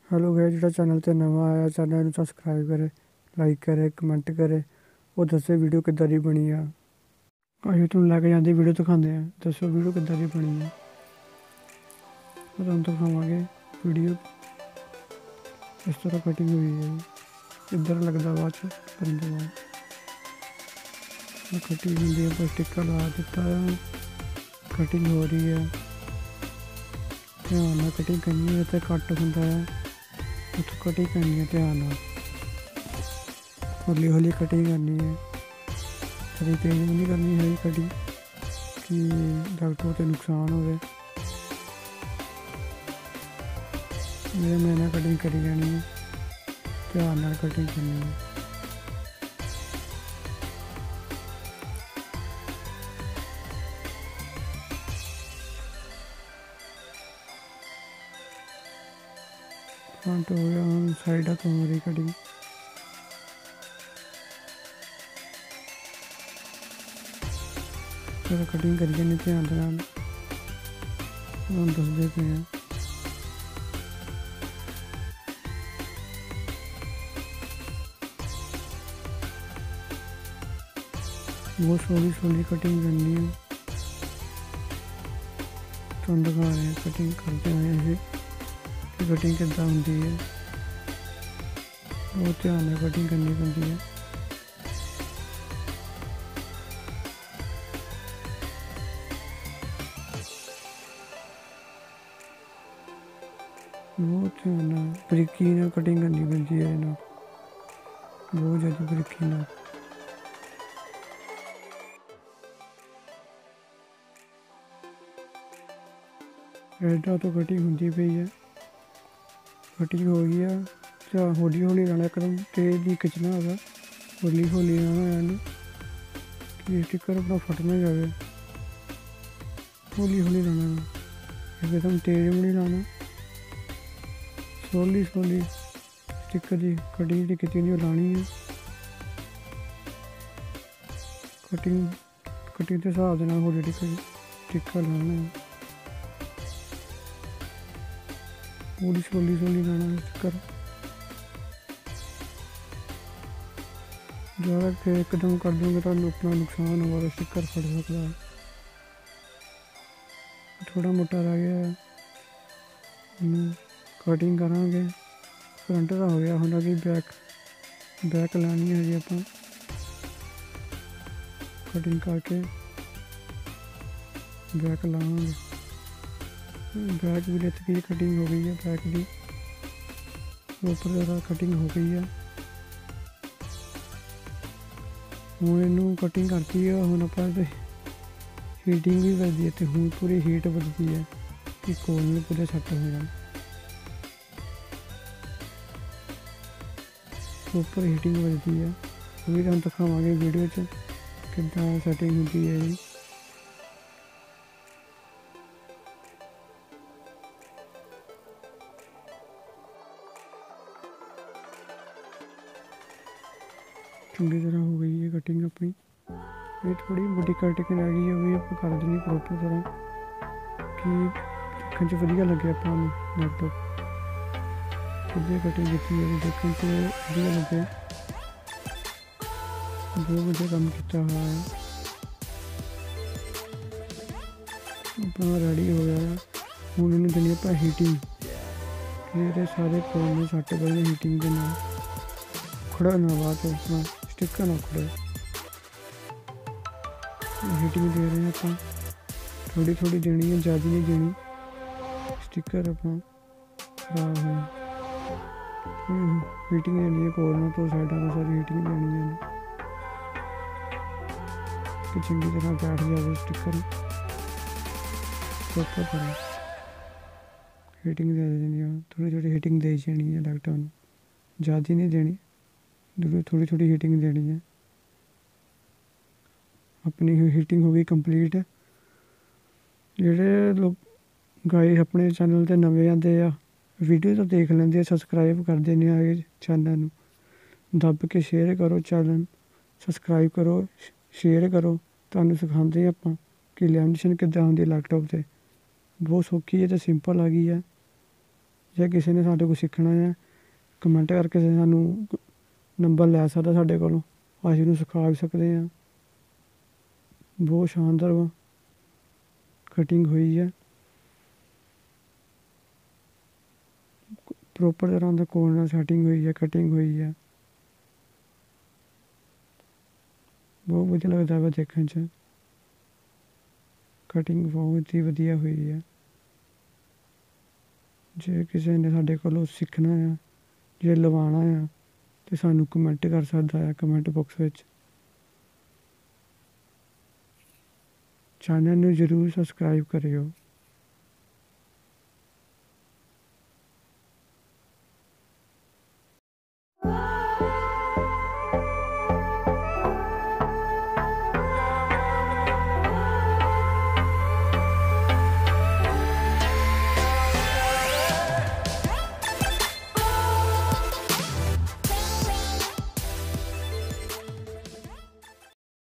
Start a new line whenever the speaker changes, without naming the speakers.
Hello guys, जो channel ते नवा आया चैनल ਨੂੰ सब्सक्राइब करे, लाइक करे, कमेंट करे और दसे वीडियो किद्दां दी बनी आ। असीं तुहानूं लैके जांदे वीडियो दिखांदे आ। दस्सो वीडियो किद्दां दी बनी है। तुहानूं दिखावांगे वीडियो इस तरह कटिंग हुई है। इधर लगदा बाद च करन दे बाद कटिंग हुंदी है। पर स्टिकर ला दित्ता है, कटिंग हो रही है। ध्यान नाल कटिंग करनी है ते कट हुंदा है, उत्थों कटिंग करनी है। ध्यान नाल हौली हौली कटिंग करनी है, कभी तेज भी नहीं करनी है कटिंग कि डॉक्टर को नुकसान हो। मेरे मैंने कटिंग करी जानी है, ध्यान नाल कटिंग करनी है। फ्रंट हो गया, हम साइड तो हो रही कटिंग। फिर कटिंग करिए नहीं ध्यान नाल, हम दसदे पे हैं। बहुत सोहनी सोहनी कटिंग करनी है। तुहानूं दिखा रहे हैं कटिंग करते हैं कि कटिंग किद्दां हुंदी है। बहुत ध्यान नाल कटिंग करनी पैंदी है। बहुत ध्यान नाल बरीकी नाल कटिंग करनी पैंदी है। बहुत ज़्यादा बरीकी नाल। एडा तो कटिंग होंदी पई है, कटिंग हो गई है। हौली हौली लाना, एकदम तेज नहीं खिंचना होगा, हौली हौली लाना है कि स्टिकर अपना फट ना जाए। हौली हौली लाना, एकदम तेज भी नहीं लाना। स्लोली स्लोली स्टिकर की कटिंग जी कीती होंदी लानी है। कटिंग के हिसाब के नाल हौली स्टिकर लाना है। पूरी स्लोली स्लोली लाना स्टिकर। ज़्यादा एकदम कर दूँगे तो अपना नुकसान होगा, तो स्टिकर फट सकता है। थोड़ा मोटा रह गया है, कटिंग करांगे। फ्रंट का हो गया, हुण अभी बैक लानी है जी। आपां कटिंग करके बैक लावांगे। बैक भी लेत की कटिंग हो गई है, बैक की ऊपर ज़्यादा कटिंग हो गई है। हुण इनू कटिंग करती है, हुण आपां हीटिंग भी बजदी है, तो हुण पूरी हीट बजदी है कि कोल में पूरे सैट हो जाए। ऊपर हीटिंग बजती है, वो भी तुहानूं दिखावांगे वीडियो च किद्दां सैटिंग होंदी है जी। चंगी तरह हो गई है कटिंग अपनी। ये थोड़ी मोटी कटिंग रह गई है, वो भी आप कर देनी प्रॉपर तरह कि देखने च वधिया लगे आपां नूं। लैपटॉप वधिया कटिंग की है, देखने च वधिया लगे। बहुत वधिया काम किया हुआ है। अपना रेडी हो गया है। हुण इन्हूं देनी आपां हीटिंग। ये सारे कोल में सैट बजने हीटिंग के नाल। खड़ा ना बाद अपना स्टिकर ना खड़े। हीटिंग दे रहे हैं आप, थोड़ी थोड़ी देनी है, ज़्यादा नहीं देनी। स्टिकर अपना खराब है। हीटिंग देनी है कोरनर तो साइडों को सारी हीटिंग देनी है कि चंगी तरह बैठ जाए स्टिकर प्रॉपर तरह। हीटिंग दे देनी है, थोड़ी थोड़ी हीटिंग दे जानी है लैपटॉप में, ज़्यादा नहीं देनी, थोड़ी थोड़ी हीटिंग देनी है। अपनी हीटिंग हो गई कंप्लीट। जेह्ड़े लोग गाइस अपने चैनल ते नवे आंदे आ, वीडियो तो देख लेंदे, सब्सक्राइब कर देने आए चैनल नूं दब के शेयर करो। चैनल सब्सक्राइब करो, शेयर करो। तुहानूं सिखांदे आपां कि लैमीनेशन किद्दां हुंदी लैपटॉप ते। बहुत सौखी है तो सिंपल आ गई है। ਜੇ ਕਿਸੇ ਨੇ ਸਾਡੇ ਕੋਲ ਸਿੱਖਣਾ ਹੈ ਕਮੈਂਟ ਕਰਕੇ ਸਾਨੂੰ ਨੰਬਰ ਲੈ ਸਕਦਾ ਸਾਡੇ ਕੋਲੋਂ, ਅਸੀਂ ਉਹਨੂੰ ਸਿਖਾ ਵੀ ਸਕਦੇ ਹਾਂ। ਬਹੁਤ ਸ਼ਾਨਦਾਰ ਵਾ ਕਟਿੰਗ ਹੋਈ ਹੈ, ਪ੍ਰੋਪਰ ਤਰ੍ਹਾਂ ਦਾ ਕੋਰਨਰ ਸੈਟਿੰਗ ਹੋਈ ਹੈ, ਕਟਿੰਗ ਹੋਈ ਹੈ। ਬਹੁਤ ਵਧੀਆ ਲੱਗਦਾ ਵਾ ਦੇਖਣ 'ਚ, ਕਟਿੰਗ ਬਹੁਤ ਹੀ ਵਧੀਆ ਹੋਈ ਹੈ। ਜੇ ਕਿਸੇ ਨੇ ਸਾਡੇ ਕੋਲੋਂ ਸਿੱਖਣਾ ਆ, ਜੇ ਲਵਾਉਣਾ ਆ ਤਾਂ ਸਾਨੂੰ ਕਮੈਂਟ ਕਰ ਸਕਦਾ ਹੈ ਕਮੈਂਟ ਬਾਕਸ ਵਿੱਚ। ਚੈਨਲ ਨੂੰ ਜ਼ਰੂਰ ਸਬਸਕ੍ਰਾਈਬ ਕਰਿਓ।